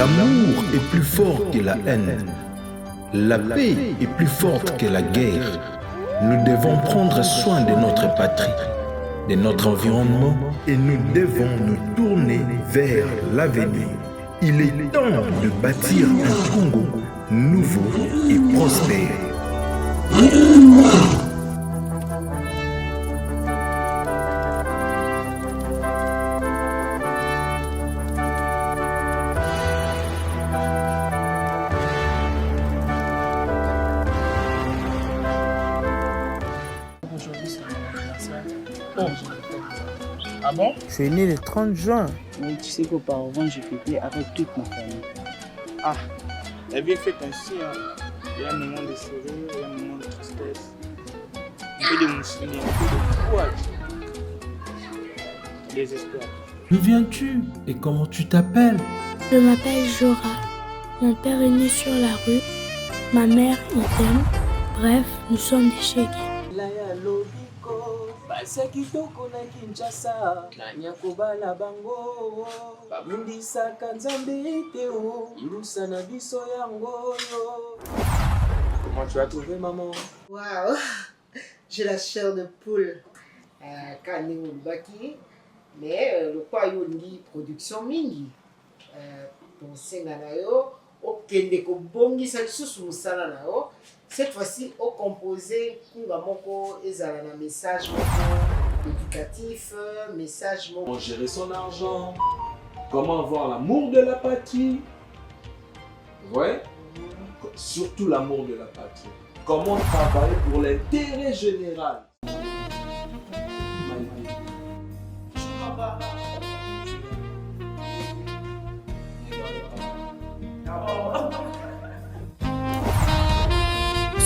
L'amour est plus fort que la haine. La paix est plus forte que la guerre. Nous devons prendre soin de notre patrie, de notre environnement, et nous devons nous tourner vers l'avenir. Il est temps de bâtir un Congo nouveau et prospère. Aujourd'hui, c'est mon anniversaire. Oh. Ah bon? Je suis né le 30 juin. Mais tu sais qu'auparavant, j'ai fêté avec toute ma famille. Ah, la vie est faite ainsi. Hein. Il y a un moment de sourire, il y a un moment de tristesse. Un peu d'émotion, un peu de courage. Désespoir. D'où viens-tu et comment tu t'appelles? Je m'appelle Jora. Mon père est né sur la rue. Ma mère, idem. Bref, nous sommes des chégues. basa kitoko na Kinshasa nanya kobala bango babundisaka nzambe te o ilusa na biso yango yo. Comment tu as trouvé maman? Waouh, j'ai la chair de poule. Kani Baki, mais le quoi yondi production mingi. Pour senga na yo, okende ko bongisa lisusu musala na yo. Cette fois-ci, au composé, Kungamoko ezala na message éducatif, message comment gérer son argent, comment avoir l'amour de la patrie. Ouais. Surtout l'amour de la patrie. Comment travailler pour l'intérêt général.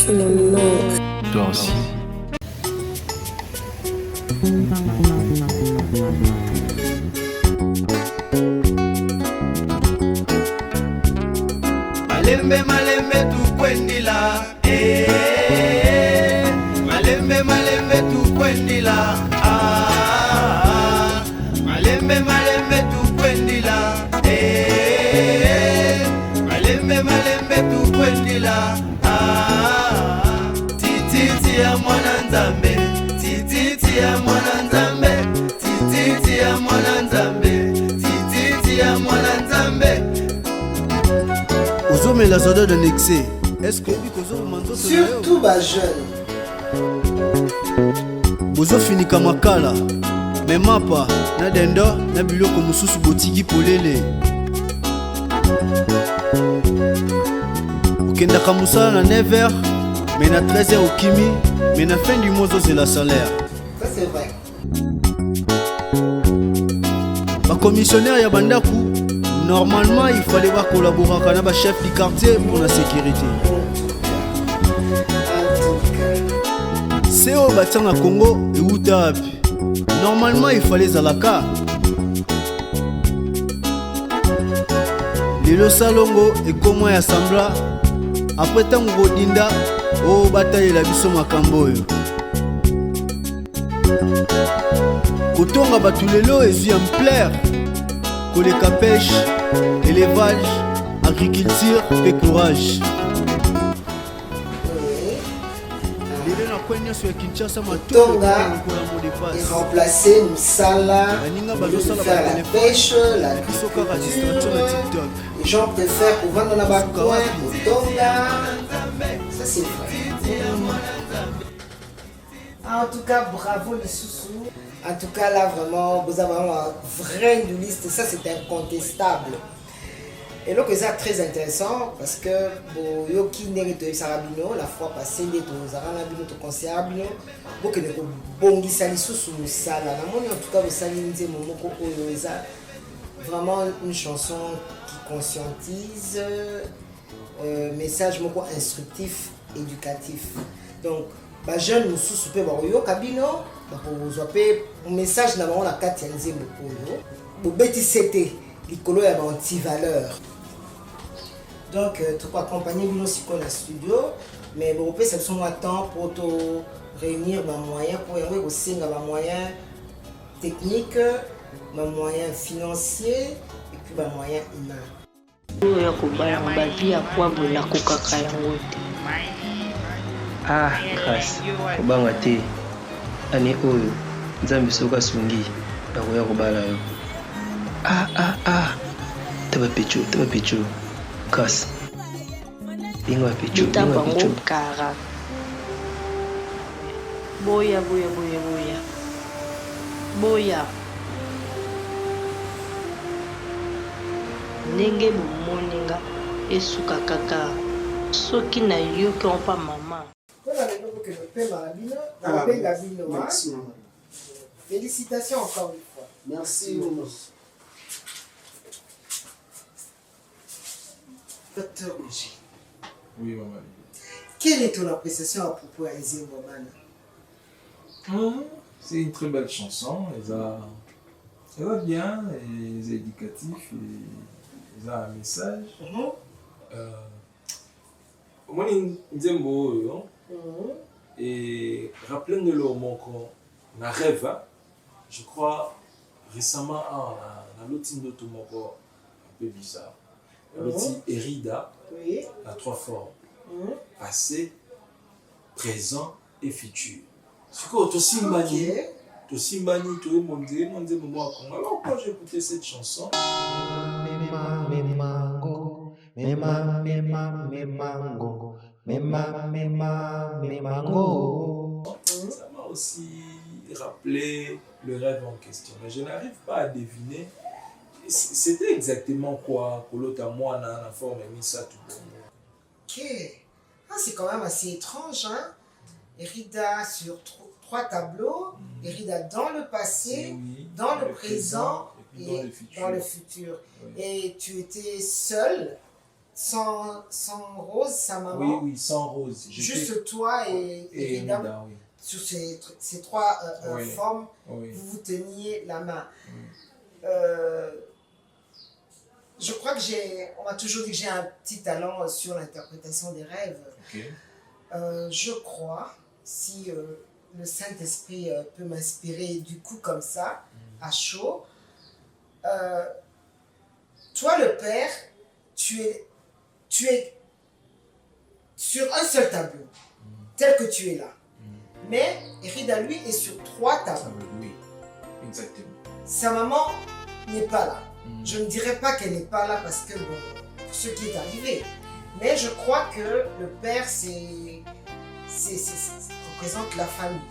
Tu me manques. Toi aussi. Malembe malembe tukwendila malembe malembe tukwendila malembe malembe tukwendila malembe malembe tukwendila tititi ya mwana nzambe tititi ya mwana nzambe tititi ya mwana nzambe tititi ya mwana nzambe. Mais la soda de Nexé, est-ce que surtout bas jeune. Bozo fini kamakala, mais mapa na dendo na biloko mususu botiki polele. Okenda kamusala na 9h, mais na 13h au kimi, mais na fin du mois c'est la salaire. Ça c'est vrai. Ba commissionnaire ya bandaku. Normalement, il fallait collaborer avec le chef du quartier pour la sécurité. C'est au bâtiment à Congo et Outab. Normalement, il fallait Zalaka. Lilo Salongo et comment il assembla. Après Tango Dinda, au bataille la biso Makamboyo. Kotonga Batulelo et Zuyam Plaire. Koleka pêche, élevage, agriculture et courage. Tonga est remplacé Moussala, faire la pêche, l'agriculture. Les gens préfèrent qu'on vende dans la coin au Tonga. Ça c'est vrai. En tout cas, bravo les sous-sous. En tout cas, là, vraiment, vous avez un vrai liste. Ça, c'est incontestable. Et donc, c'est très intéressant parce que Yoki Nereto Sarabino, la fois passée, les Zarabino, le conseil Abino, beaucoup de bongi sali sous sala. En tout cas, vous savez, vraiment une chanson qui conscientise, message instructif, éducatif. Donc, les jeunes nous soupe baroyo kabino vous avez un message na la carte ya nzembo oyo bobeti sete likolo ya anti-valeur. Donc tu peux accompagner bino siko na studio mais bon peut ça son temps pour te réunir ba moyens pour yango ko singa ba moyens techniques, ba moyens financiers et puis ba moyens humains. oyo kobala na bavi ya kwabula kokaka yango te. Ah, grâce kobanga te ane oyo nzambe soki asungi nakoya kobala yo. Taba pecho grâce bingo ya pecho kara boya ndenge bomoninga esuka kaka soki na yoki ompa mama. Merci. Félicitations encore une fois. Merci, maman. Docteur Oji. Oui, maman. Quelle est ton appréciation à propos d'Aizé Mbomana? C'est une très belle chanson. Elle va bien, elle est éducative, elle a un message. Moi, j'aime beaucoup. Et rappelez-le mon na rêve, je crois récemment à l'autre un peu bizarre. L'autre Erida, à 3 formes. Passé, présent et futur. C'est quoi tu simbani, tu es mon Dieu, moi. Alors quand j'ai écouté cette chanson, ça m'a aussi rappelé le rêve en question. Mais je n'arrive pas à deviner. C'était exactement quoi pour l'autre à moi dans la forme et mis ça tout bon. Ok. C'est quand même assez étrange, hein? Erida sur 3 tableaux, Erida dans le passé, dans le présent et dans le futur. Oui. Et tu étais seule, sans Rose, sa maman? Oui, sans Rose. Juste toi et Erida, oui. Sur ces 3 formes, vous vous teniez la main. Je crois que on m'a toujours dit que j'ai un petit talent sur l'interprétation des rêves. Okay. Je crois, si le Saint-Esprit peut m'inspirer du coup comme ça, à chaud, toi le Père, tu es sur un seul tableau, tel que tu es là. Mais Erida, lui, est sur 3 tableaux. Oui, exactement. Sa maman n'est pas là. Je ne dirais pas qu'elle n'est pas là parce que, bon, pour ce qui est arrivé. Mais je crois que le père, représente la famille,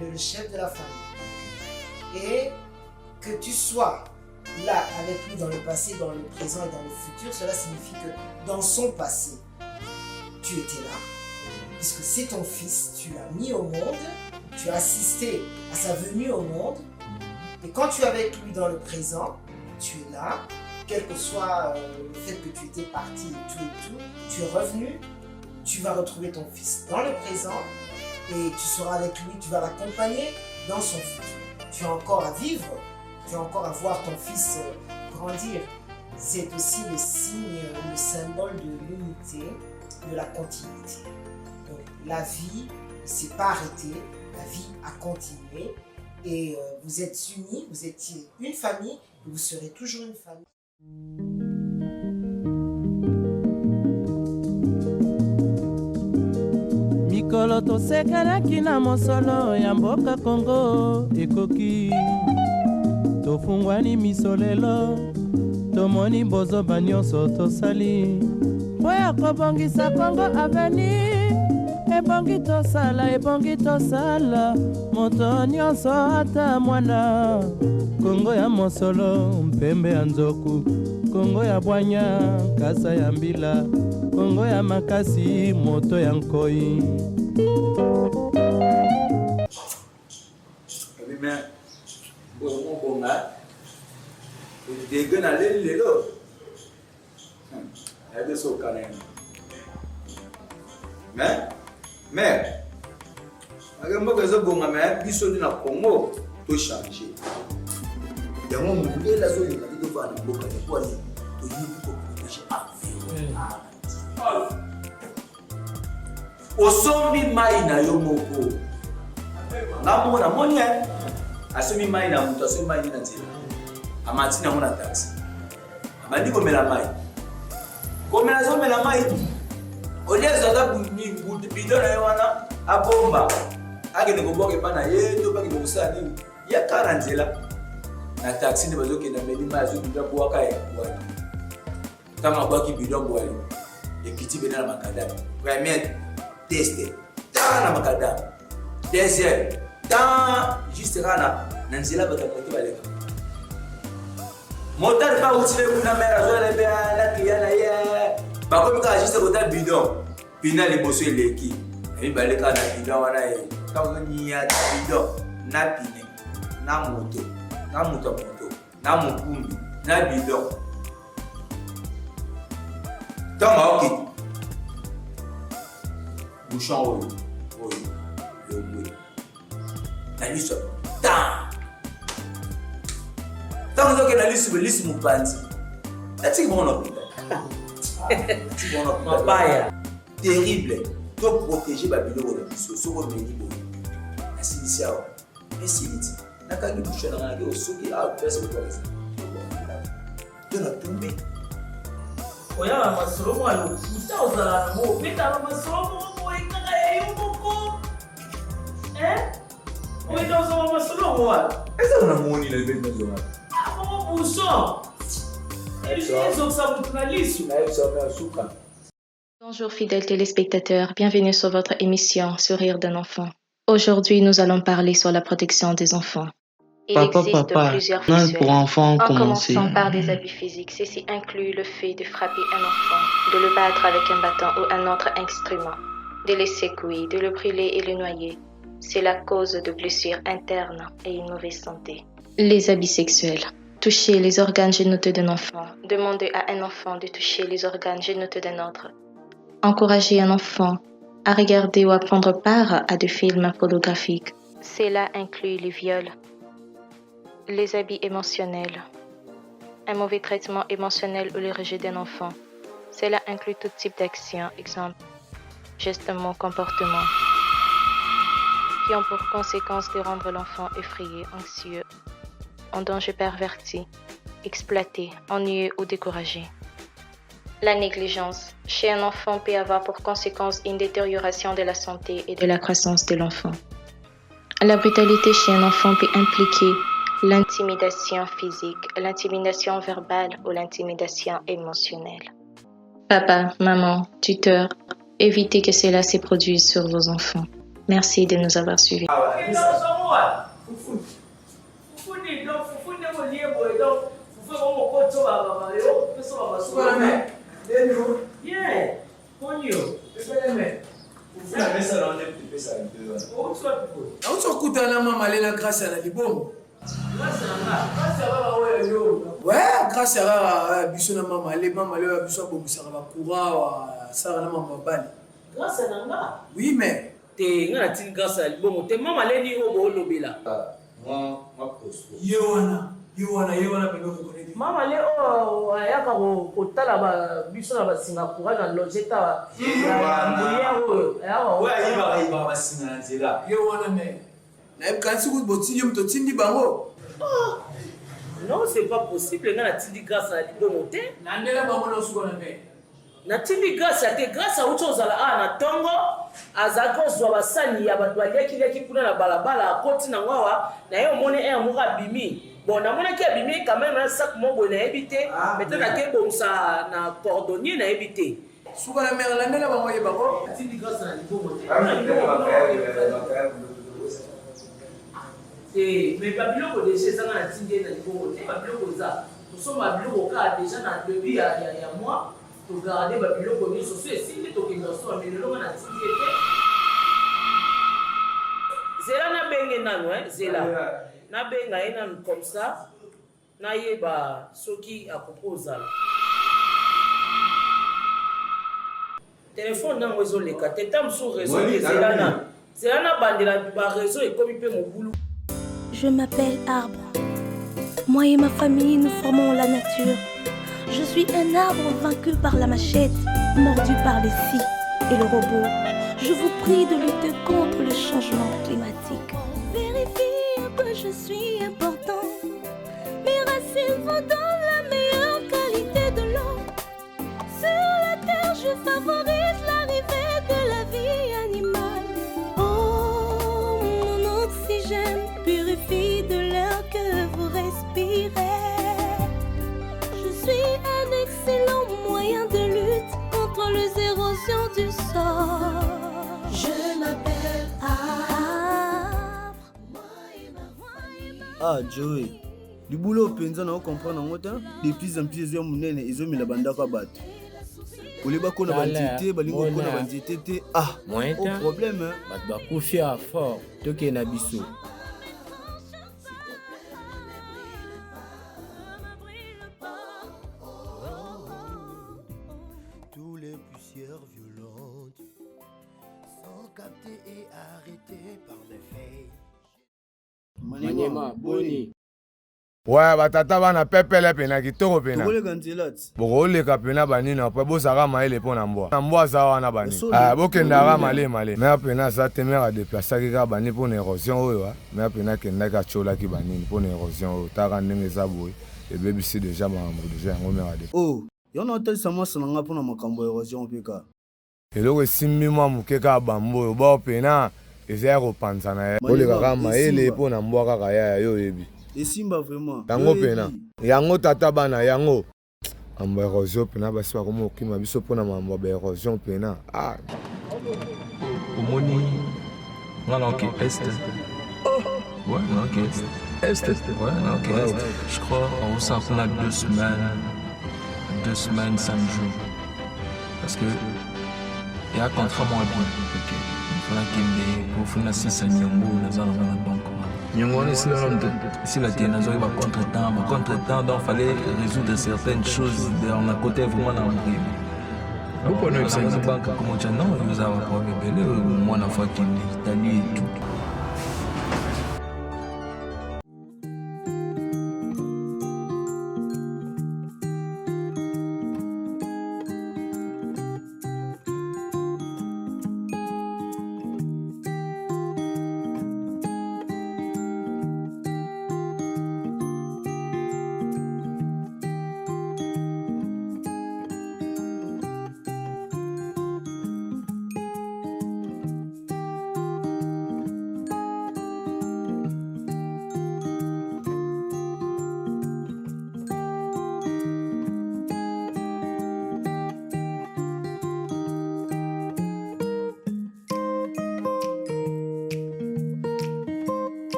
le chef de la famille. Et que tu sois là avec lui dans le passé, dans le présent et dans le futur, cela signifie que dans son passé, tu étais là. Puisque c'est ton fils, tu l'as mis au monde, tu as assisté à sa venue au monde. Et quand tu es avec lui dans le présent, tu es là, quel que soit le fait que tu étais parti et tout, tu es revenu, tu vas retrouver ton fils dans le présent et tu seras avec lui, tu vas l'accompagner dans son futur. Tu as encore à vivre, tu as encore à voir ton fils grandir. C'est aussi le signe, le symbole de l'unité, de la continuité. Donc la vie ne s'est pas arrêtée, la vie a continué. Et vous êtes unis, vous étiez une famille, et vous serez toujours une famille. Mikolo tosekelaki na mosolo ya mboka Kongo ekoki tofungwani misolelo tomoni bozoba nyonso tosali po ya kobongisa Kongo aveni. Ebongi tosala moto nyonso ata mwana Kongo ya mosolo mpembe ya nzoku Kongo ya bwanya kasa ya mbila Kongo ya makasi moto ya nkoi. Abime bomo bonga de gana lelo ebe so kanene mais agambo kazo bonga mais biso na Congo to changer yango mundela zo linga to vana mboka ya kwani to yibu ko osombi mai na yo moko ngamona monia asomi mai na mutu asomi mai na nzela amatina mona taxi abandi ko mela mai Comme la zone la maille. Au lieu de bidon na wana abomba. Ake ne bobo ke pana yeto pa ke bosani. Ya 40 là. Na taxi ne bazo ke na melima azo bidon bo aka e. Kama kwa ki bidon bo ali. Et petit bena na makadam. Premier tester. Dans la makadam. Deuxième. Dans juste rana. Nanzela batakote baleka. Moteur pas utile kuna mera zo le bea la client ya. Ba ko mika juste kota bidon. Pina le bosso leki. Et baleka na bidon wana e. Ka ni ya bidon na pine. Na moto. Na moto. Na mukumbi. Na bidon. Tama ok. Bouchon oui. Le oui. Na liso. Tant. Tant que na liso mupanzi. Ati bon hôpital. Mapaya. Terrible. To protéger babilo na biso. Soko meni bo. Asilicia. Esiliti. Nakangi bouchon na ngaki osoki a pesa ko pesa. Dona tumbe. Oya masolomo alo. Uta ozala mo peta masolomo mo ikaka yumbuko. Oui, dans un masolomo alo. Esa una moni na bête na zona. Ah, bouchon. Bonjour fidèles téléspectateurs, bienvenue sur votre émission Sourire d'un enfant. Aujourd'hui, nous allons parler sur la protection des enfants. Il existe plusieurs visuels, pour enfants, en commençant par des abus physiques. Ceci inclut le fait de frapper un enfant, de le battre avec un bâton ou un autre instrument, de le secouer, de le brûler et le noyer. C'est la cause de blessures internes et une mauvaise santé. Les abus sexuels. Toucher les organes génitaux d'un enfant. Demander à un enfant de toucher les organes génitaux d'un autre. Encourager un enfant à regarder ou à prendre part à des films pornographiques. Cela inclut les viols. Les abus émotionnels. Un mauvais traitement émotionnel ou le rejet d'un enfant. Cela inclut tout type d'action, exemple, gestes, mots, comportements, qui ont pour conséquence de rendre l'enfant effrayé, anxieux, en danger, perverti, exploité, ennuyeux ou découragé. La négligence chez un enfant peut avoir pour conséquence une détérioration de la santé et de la croissance de l'enfant. La brutalité chez un enfant peut impliquer l'intimidation physique, l'intimidation verbale ou l'intimidation émotionnelle. Papa, maman, tuteur, évitez que cela se produise sur vos enfants. Merci de nous avoir suivis. Ouais, grâce à biso na mama le biso bomusaka bakura wa sara na mama bali. Grâce à nanga. Oui mais te ngana tin grâce à libomo te mama le ni obo lobela. Moi posto. Yewana pelo ko ne. Mama le o ayaka ko tala ba biso na ba Singapore na logeta ya mbuya o ya wa ba singa nzela. Yewana me. Na ekansi ku botinyo mto tindi bango. Non, c'est pas possible. On a tindi grâce à libomo te. Nandela bango na suko na me. Na tindi grâce à te grâce à autre chose à na tongo azako zwa basani ya bato baleki kuna na balabala akoti na ngwawa na yo mone amoka bimi. Bon, na mona ki abimi quand même un sac mobo na ebité, peut-être que bon ça na cordonnier na ebité. Suko na mère landela bango ye bako. Tindi grâce à libomo te. Et mais Babylone déjà ça na tindi na libomo te. Babylone ça. Nous sommes Babylone ka déjà na début ya moi. To garder Babylone comme ils sont si les tokens sont mais le na tindi te. Zela na benge nanu zela. Na benga ena comme ça na yeba soki akopoza téléphone nango ezoleka teta msu réseau zelana bandela ba réseau ekomi pe mobulu. Je m'appelle Arbre. Moi et ma famille, nous formons la nature. Je suis un arbre vaincu par la machette, mordu par les scies et le robot. Je vous prie de lutter contre le changement climatique. Vérifiez que je suis important. Mes racines vont dans la meilleure qualité de l'eau. Sur la favorise l'arrivée de la vie animale. Oh, mon oxygène purifie de l'air que vous respirez. Je suis un excellent moyen de lutte contre les érosions du sol. Je m'appelle Arbre. Ah, Joey. Du boulot penza na comprendre en mota de plus en plus ya munene ezomila bandaka bato. Oleba kona banzete balingo kona banzete te ah au problème bato bakufi à fort toke na biso. Tous les poussières violentes sont captées et arrêtées par les faits. Manyema boni. Ouais, batata bana pepele pena kitoko pena. Tokoleka nzela ti. Bokoleka pena banina pa bosaka maele pona mbwa. Na mbwa za wana bani. Ah bokendaka male. Mais pena za temera déplacer ka bani pona érosion oyo. Mais pena kenda ka chola ki bani pona érosion oyo. Taka ndenge za boy. Et baby c'est déjà mambo déjà ngomera de. Oh, yona hotel sama sananga pona makambo érosion peka. Eloko simbi mwa mukeka bambo yo ba pena ezaya kopanza na ye. Boleka ka maele pona mbwa kaka ya yo yebi. Esimba vraiment. Yango pena. Yango tata bana yango. Amba érosion pena basi ba komo okima biso pona mambo ba érosion pena. Ah. Omoni ngala ki est. Ouais, non ki est. Est. Ouais, non ki est. Je crois on s'en a 2 semaines. 2 semaines 5 jours. Parce que il y a contrat moins bien. OK. Il faut la kende pour faire 6 nyongo na zala donc. Nyongo ici la tena zo ba contre-temps donc fallait résoudre certaines choses on a côté vraiment dans le beaucoup de gens banque comme tu non nous avons problème belé moi na fois qui Italie et tout.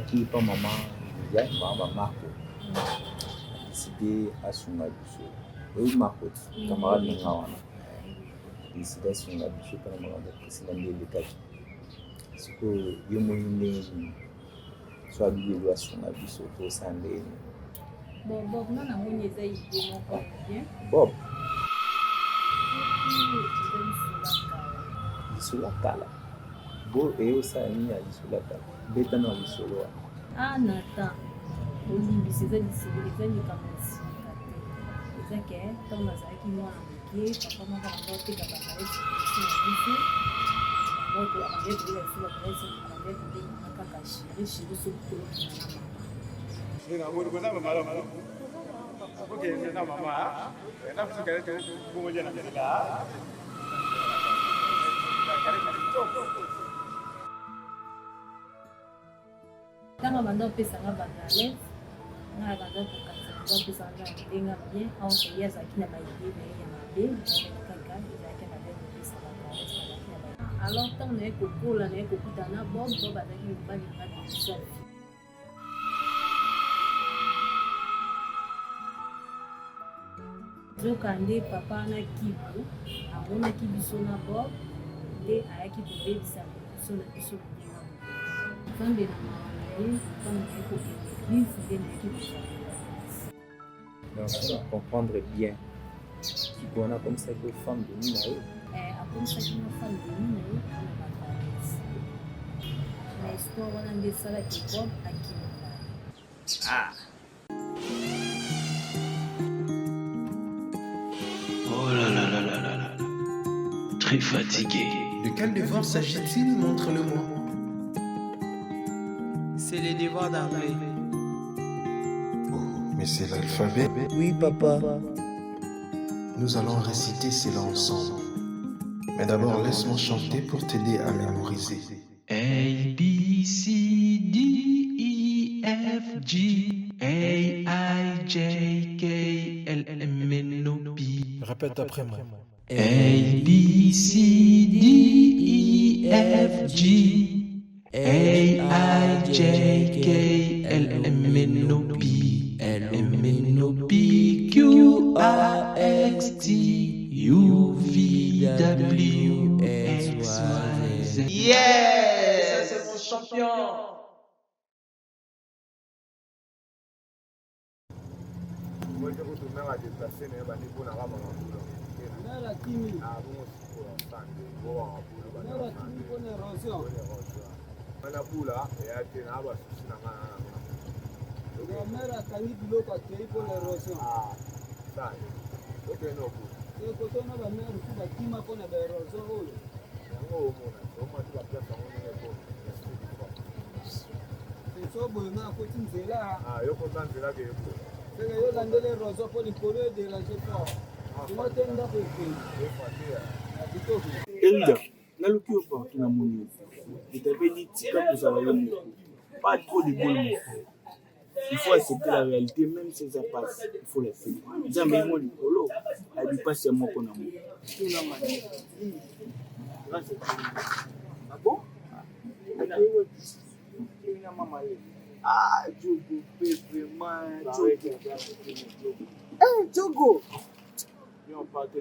Qui pas maman, il y a maman Marco. Décidé à son abus. Oui, Marco, camarade de Nawana. Décidé à son abus pour le moment de président de l'État. Ce que je me dis, soit lui à son abus au sein de. Bon, Bob, non, on a une idée bien. Bob. Sur la cala. Bo et au sein de sur la cala. Beta no lisolo. Ah nata. Olimbi c'est ici, les amis comme ça. C'est que quand on a ça qui moi qui papa m'a raconté que papa est ici. Donc on a dit que il faut la presse, on a dit que il a kaka chéri chéri sur tout. C'est la mode comme maman. OK, c'est na maman. Na fisi kale kale ko moja na kila. Quand on a fait ça, on a fait on a fait ça, on a bien, on a fait ça, qui n'a pas été bien, alors quand on est coco, là, on est coco dans la bombe, on va aller au bal de ça. Donc quand papa na kibu, amona kibiso na bombe, de ayaki bébé ça, so na biso. Quand de Donc, on comprendre bien qu'on a comme ça que femme de Minaï. Comme ça, une femme de Minaï, mais l'histoire, on a des salades qui sont à qui. Ah! Oh là là là là là là. Très fatigué. De quel devoir s'agit-il? Montre-le-moi. C'est les devoirs d'André. Oh. Mais c'est l'alphabet. Oui, papa. Nous allons réciter cela ensemble. Mais d'abord, laisse-moi chanter pour t'aider à mémoriser. A, B, C, D, E, F, G, A, I, J, K, L, M, N, O, P. Répète après moi. A, B, C, D, E, F, G, A, I, J, K, L, M, N, O, P. L, M, N, O, P, Q, R, X, T, U, V, W, X, Y, Z. Yeah, c'est mon champion. Mère akangi biloko akei mpo na érosion ekotona bamere fu bakima mpo na baérosion oyo so boye nga akoti nzela seke yolandela érosion mpo likolo edérange fort sino te ndako ekei kitoko Elda, naluki yo partout na moni etabeli tika kozala yo moko pas trop de bol mon frère. Il faut accepter la réalité, même si ça passe, il faut l'accepter. Nzambe mo likolo, abi passe moko na mo. Tuna mani. Ah bon? Tuna mama le. Ah, Jogo, Pepe, man, Jogo. Eh, Jogo. Yo pas de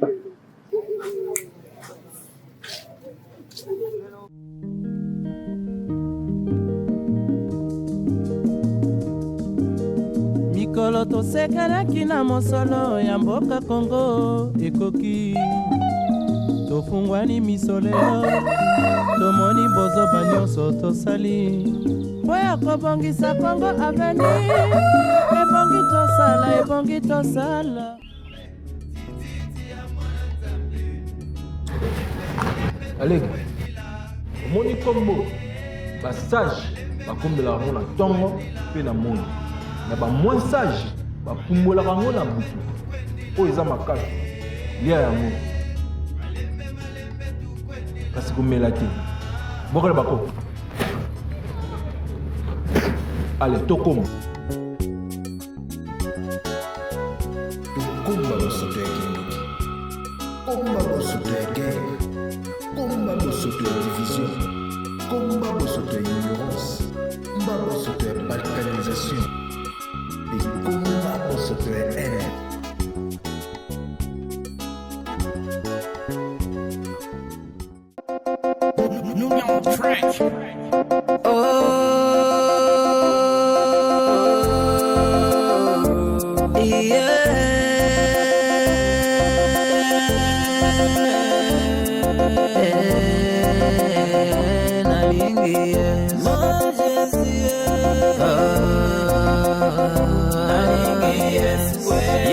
mikolo tosekanaki na mosolo ya mboka Kongo ekoki tofungwani miso lelo tomoni bozoba nyonso tosali mpo ya kobongisa Kongo aveni ebongi tosala Aleka, omoni kombo basage bakombelaka yango na ntongo mpe na moni na bamoin sage bapumbolaka yango na butu oyo eza makasi lia yango kasi komela te bokole bakopo ale tokoma tokomba bosoto ya kindoki komba bosoto ya guerre komba bosoto ya division komba bosoto ya ignorance mba bosoto ya balkanisation ekomba bosoto ya haine.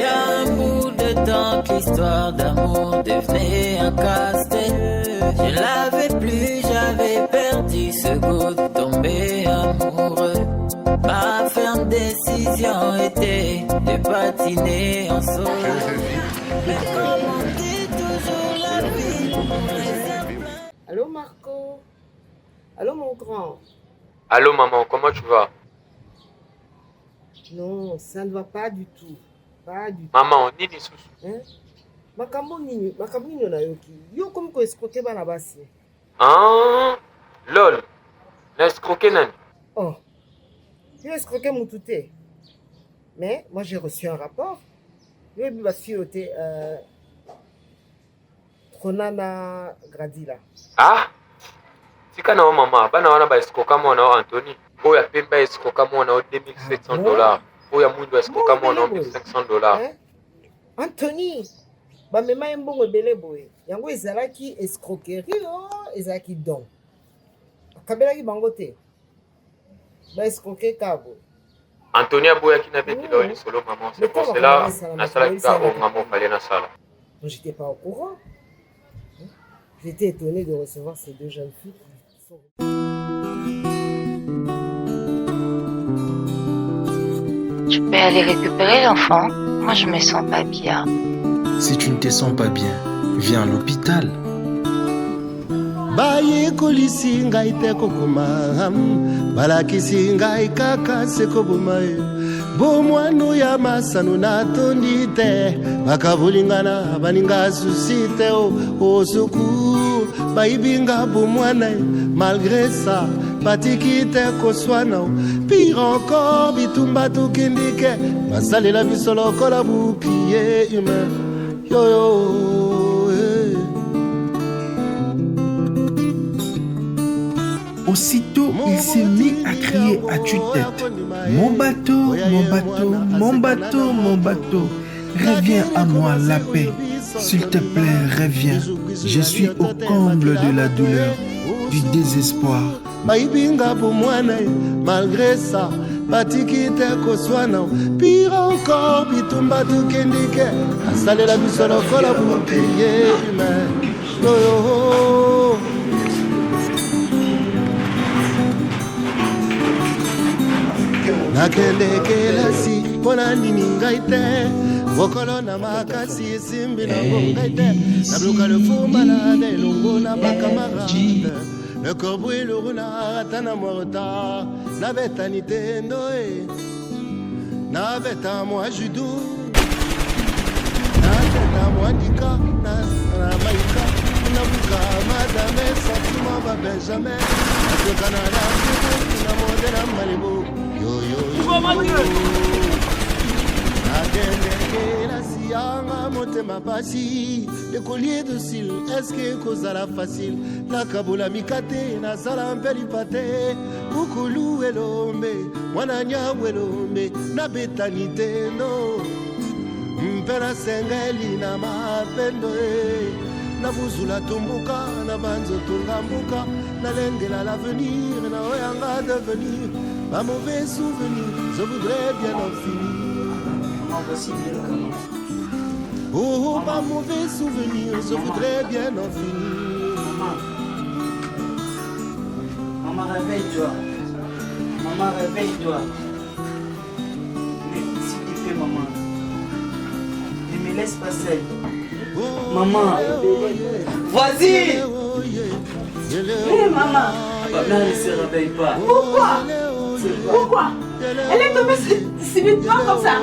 Y'a un bout de temps que l'histoire d'amour devenait un casse-tête. Je l'avais plus, j'avais perdu ce goût de tomber amoureux. Ma ferme décision était de patiner en solo. Mais commenter toujours la vie. Allô Marco? Allô mon grand? Allô maman, comment tu vas? Non, ça ne va pas du tout. Pas du tout. Maman, nini susu? Hein? Makambo nini nayoki. Yo comme ko escroquer bana basi. Ah, lol. Na escroquer nani? Oh. Yo escroquer Moutouté. Mais moi j'ai reçu un rapport. Yo bi ba fioté Tronana Gradila. Ah? Tika na mama, bana wana ba escroquer mwana wa Anthony. Oya pemba escroquer mwana wa $2700. Oya mundu escroquer mwana wa $1500. Anthony, ba mema mbongo ebele boye. Yango ezalaki escroquerie ezalaki don. Akabelaki bango te. Ba escroquer kabo. Anthony aboyaki na beti lo ni solo maman, c'est pour cela na sala ka o maman fallait na sala. J'étais pas au courant. J'étais étonné de recevoir ces deux jeunes filles qui sont... Je peux aller récupérer l'enfant? Moi, je me sens pas bien. Si tu ne te sens pas bien, viens à l'hôpital. bayekolisi ngai te kokoma balakisi ngai kaka sekoboma bomwano ya masano natondi te bakabulingana baninga susi te osuku bayibinga bomwana malgré ça batiki te koswana pire encore bitumba tukindike basalela biso lokola bouclier humain yoyo. Aussitôt, il s'est mis à crier à tue-tête. Mon bateau, mon bateau, mon bateau, mon bateau. Reviens à moi, la paix. S'il te plaît, reviens. Je suis au comble de la douleur, du désespoir. Malgré ça, batikite koswana pire encore bitumba tukendike asalela biso lokola bouclier humain. nakende kelasi mpona nini ngai te vokolo na makasi esimbi na ngai te nabluka lefumba na elongo na bakamarade le corbeau et le renard ata na morta nabetani te ndoe nabeta mwa judo nabeta mwa ndika na maika nabuka madame sentiment ba benjamin atokana na mode na malibu nakendekela motema pasi ekolier docile eske kozala facile nakabola mikate nazala mpe lipate bukulu elombe mwana nyabu elombe nabetani te no mpe nasengeli na mapendo navuzula tumbuka na banzotunga mbuka nalengela l'avenir na oyanga devenir. Pas mauvais souvenir, je voudrais bien en finir. Oh, pas mauvais souvenir, je voudrais bien en finir. Maman, réveille-toi. Maman, réveille-toi. S'il te plaît, maman. Ne me laisse pas seule. Maman. Vas-y. Hé, maman. Maman ne se réveille pas. Pourquoi? Pourquoi? Elle est tombée subitement comme ça.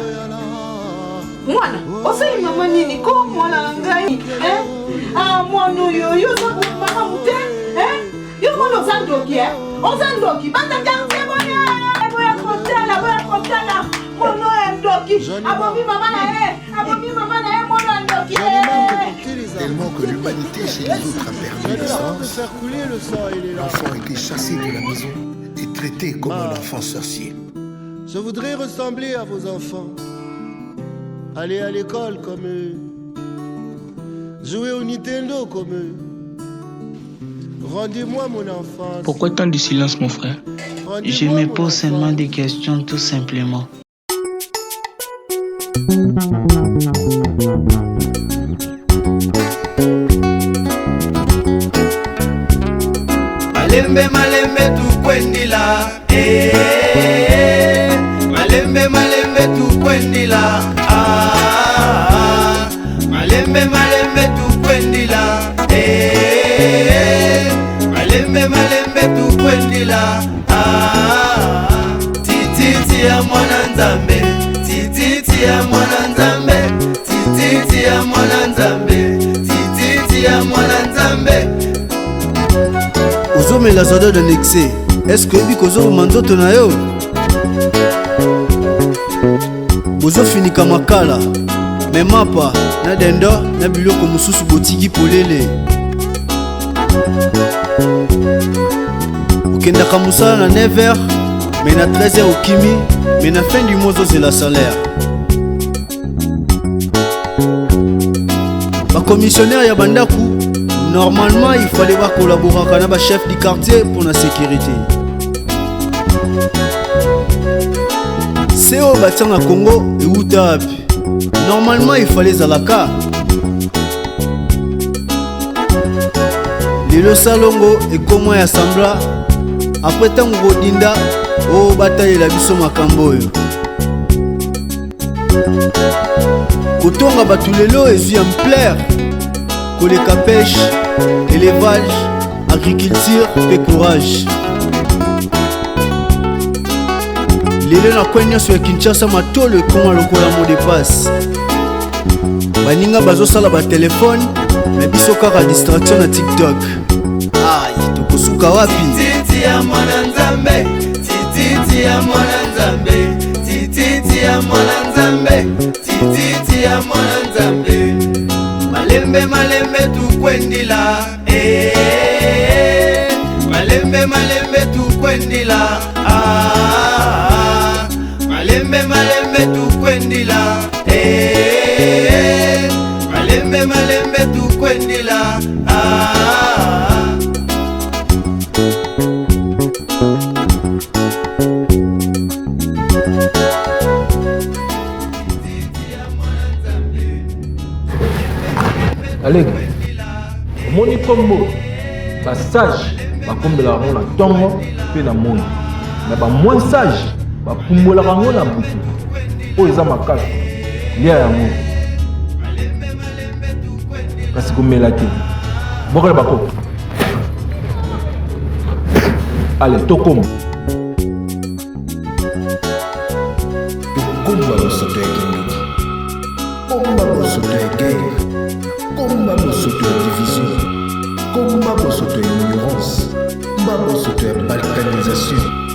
Mwana, osali maman nini ko mwana ngai? Ah mwana yo so mama mute? Yo mwana ozandoki ozandoki banda kanze boya. Boya kotala. Mwana ndoki. Abomi mama na mwana ndoki. Tellement que l'humanité chez les autres a perdu le sens, l'enfant a été chassé de la maison et traité comme un enfant sorcier. Je voudrais ressembler à vos enfants, aller à l'école comme eux, jouer au Nintendo comme eux. Rendez-moi mon enfance. Pourquoi tant de silence, mon frère? Je me pose seulement des questions, tout simplement. Malembe tukwendila malembe tukwendila malembe tukwendila malembe tukwendila tititi ya mwana nzambe tititi ya mwana nzambe tititi ya mwana nzambe tititi ya mwana nzambe. ozomela zado de nexe eske oyebi kozoboma nzoto na yo bozofinika makala me mapa na dendo na biloko mosusu botiki polele okendaka mosala na 9h me na 13h okimi me na fin du mois ozozela salaire bakomissionnaire ya bandaku normalement il fallait collaborer avec le chef du quartier pour la sécurité. C'est au bâtiment à Congo et Outap. Normalement il fallait Zalaka. Le salongo et comment il assembla. Après tant que Dinda, au bataille la biso makambo. kotonga bato lelo ezwi ya mplaire koleka pêche élevage agriculture mpe courage lelo na kwe nyonso ya kinshasa matolo ekoma lokola mo de passe baninga bazosala batelefone na biso kaka distraction na tiktok ai tokosuka wapi titi ya mwana nzambe titi ya mwana nzambe titi ya mwana nzambe titi ya mwana nzambe malembe malembe tukwendila malembe malembe tukwendila malembe malembe tukwendila malembe malembe tukwendila alege omoni kombo basage bakombelaka yango na ntongo mpe na moi na bamoin sage bapumbolaka yango na butu oyo eza makasi lia yango kasi komela te bokala bakopo ale tokoma tokomba bosoto ya kindoki komba bosoto ya guerre komba bosoto ya division komba bosoto ya ignorance komba bosoto ya balkanisation